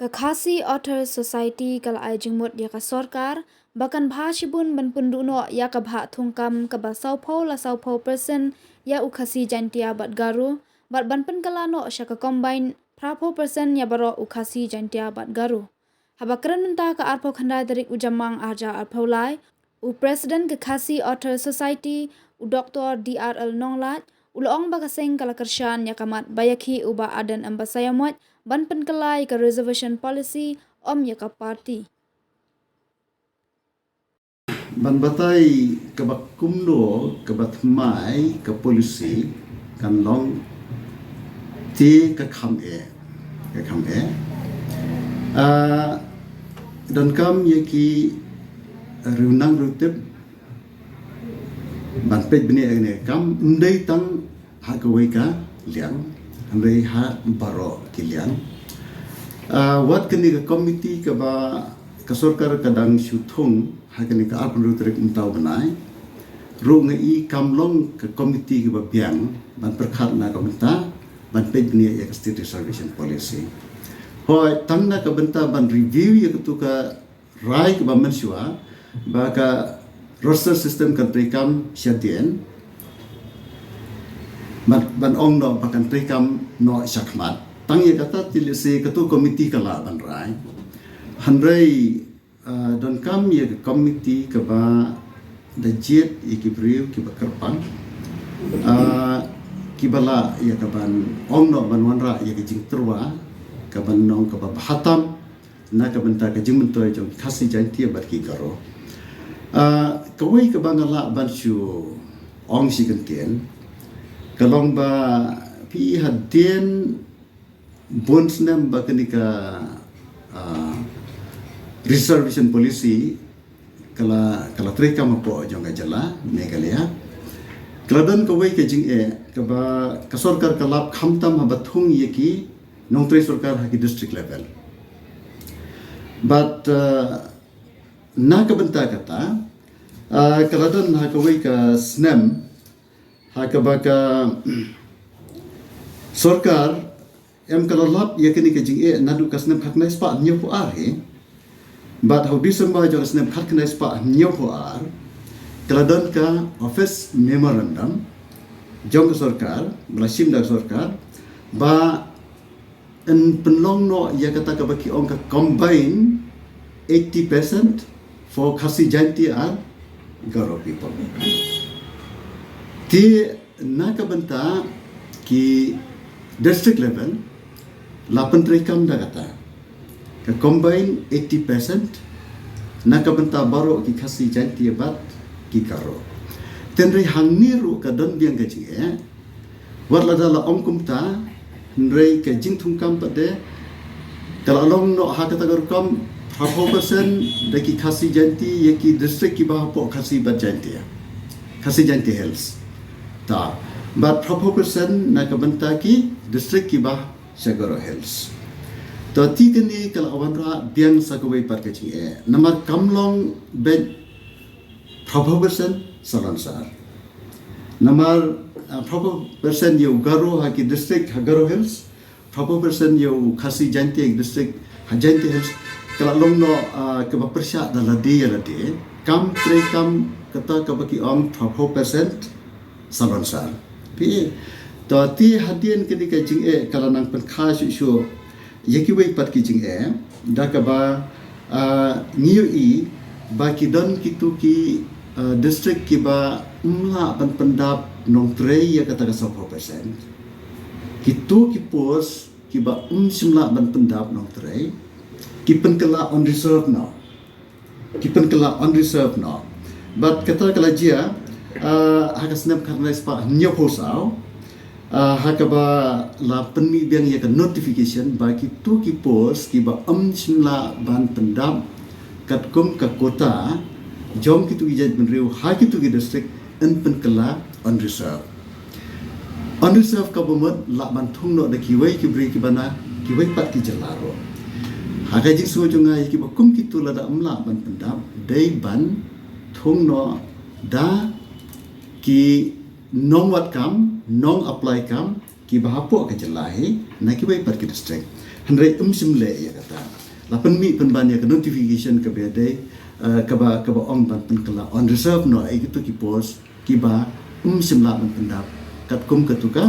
Kakasi Otter Society kala ay jingmut ya ka sorkar, bahkan bahasibun ban punduno ya ka bha thungkam ka ba saupho la saupho person ya ukasi jantia bat garu, bat ban pen kala no sya ka combine prapho person ya baro ukasi jantia bat garu. Habakran menta ka arpo khanda darik ujamang arja arpo lai, u President Kakasi Otter Society, u Dr. DRL Nonglat, uloong bakaseng kala kersyan ya kamat bayaki uba adan ambasayamot ban penkelai ke reservation policy om ya ka party. Ban batai ke bakumno ke batmai ke polisi kan long ti ke kham e dan kam ye ki runang rutip ban pej bini ne kam ndai tang ha ka wei ka liang andai ha baro ki liang wat kini ke komiti ke ba ke sorkar kadang syuthung ha kini ka apun rutrek untau benai ru ngai kamlong ke komiti ke ba biang ban perkhat na ka benta ban pej bini ya state reservation policy hoi tangna ka benta ban review ya tu ka rai ke ba mensua ba ka roster system kan prekam syadien ban ong no bakan prekam no syakmat tang ye kata tilisi ketu komiti kala ban rai hanrei don kam ye komiti ke ba da jet ikibriu ki ba kerpang ki bala ye ka ban ong no ban wanra ye ki jing terwa ka ban nong ka ba hatam na ka benta ka jing mentoy jong khasi janti bat ki garo kawai ke bangala bansu ong si kentien kalong ba pi hadien bonsnem ba kenika reservation policy kala treka mapo jonga jala Meghalaya kladan kawai ke jing ke ba kasorkar kalap khamtam ha bathung yeki nongtre sarkar ha ki district level but na ka benta kata kaladan ha kawai ka snem ha ka baka sorkar em kalalap yakini ka jing nadu ka snem khakna spa nyo po ar he but how December jo snem khakna spa nyo po ar kaladan ka office memorandum jong sorkar belasim dak sorkar ba en penlong no ya kata ka baki ong ka combine 80% for khasi janti are Garo people. Ti naka benta ki district level lapan rekam da kata ka combine 80% naka benta baro ki khasi janti bat ki Garo. Tenri hangniru ka don biang ka jinge warla dala omkumta nrei ka jingthung kam pade kalalong no ha kata garkam 4% daki khasi janti yaki district ki bahapo khasi bat janti ya khasi janti health ta but 4% na kabanta ki district ki bah sagaro health to tikani kala awanra biang sakawai par ka chinge namar kamlong bed 4% salansar namar 4% yo garo ha ki district hagaro health 4% yo khasi janti district hajanti health kalau long no ke bersyak dalam dia kam prekam kata ke bagi om 12% salansar pi to ti hadien ke dika jing kalau nang pen kha shu yaki wei pat ki jing da ka ba ngiu i ba ki don kitu ki district ki ba umla pan pendap nong trei ya kata ka 10% kitu ki pos ki ba simla ban pendap nong trei kipen kela on reserve now but kata kala jia haka snap karna spa nyo posau haka ba la penmi biang ya ka notification ba ki tu ki post ki ba simla ban pendam kat kum ka kota jom ki tu ijat benriu ha ki tu ki district en pen kela on reserve ka bomot la ban thung no da ki wei ki bri ki bana ki wei pat ki jalaro Hakai jing suwa junga yaki bakum kitu lada amla ban pendap day ban thung no da ki nong wat kam nong apply kam ki bahapo ka jelahi na ki bai par ki district Henry simle ya kata. Lapan mi penbanyak notification ke bedai kaba ong ban penkala on reserve no ai gitu ki pos ki ba simla ban pendap kat kum ketuka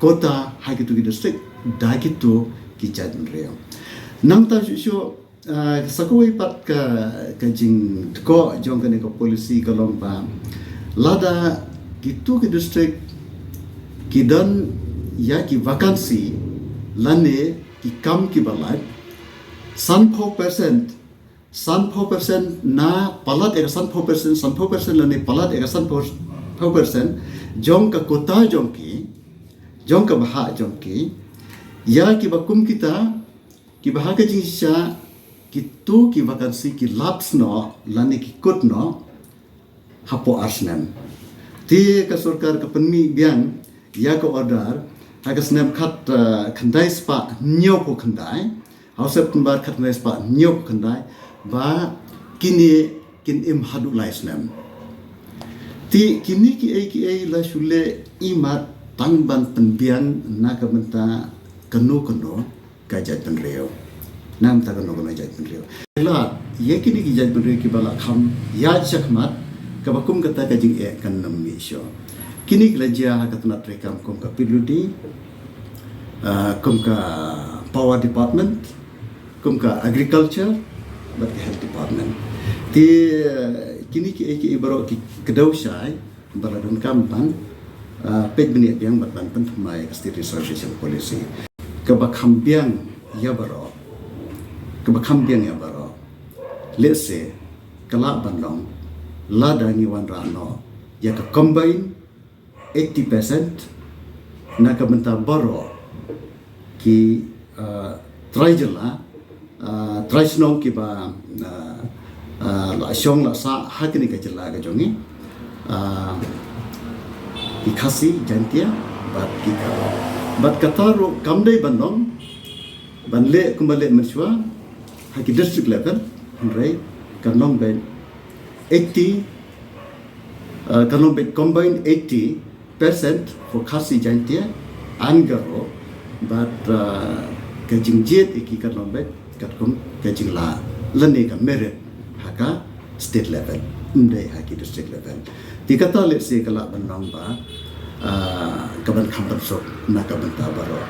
kota hai gitu ki district da gitu ki jadun reo. Nang ta shu sakoi pat ka jing ko jong kan ko polisi kalong ba lada gitu ki district ki dan ya ki vakansi lane ki kam ki balai 100% na palat ega 100% lane palat ega 100% jong ka kota jong ka baha jong ki ya ki bakum kita ki baha ka jingsha ki tu ki vakansi ki laps no lane ki kut no hapo arsnem ti ka sarkar ka penmi biang ya ka order agas nem khat khandai spa nyo po khandai hausep tumbar khat nes spa nyo po khandai ba kini kin im hadu laisnem ti kini ki ai la shule imat tangban penbian na ka menta kanu kajat penreo nam ta kanu jat penreo la ye kini ki jat penreo ki bala kham ya chakmat ka bakum kata ka jing e kan nam mi sho kini kelajia katna trekam kom ka PWD kom ka power department kom ka agriculture bat health department ti kini ki baro ki kedau syai baladun kampan pet bini yang bat ban pentumai state reservation policy kebakham biang ya baro let's say kala banlong lada ni wan rano ya ka combine 80% na ka benta baro ki trajela trajnong ki ba la shong la sa hakini ka jela ga jongi ki khasi jantia bat kataro kamdai bandong banle kumbale merswa haki district level rei kanong ben 80 kanong ben combine 80% for khasi jantia angaro but kajing jet iki kanong ben katkom kajing la lane ka merit haka state level undai haki district level tikata le se kala bandong ba kaban khampan sok na kaban tabaro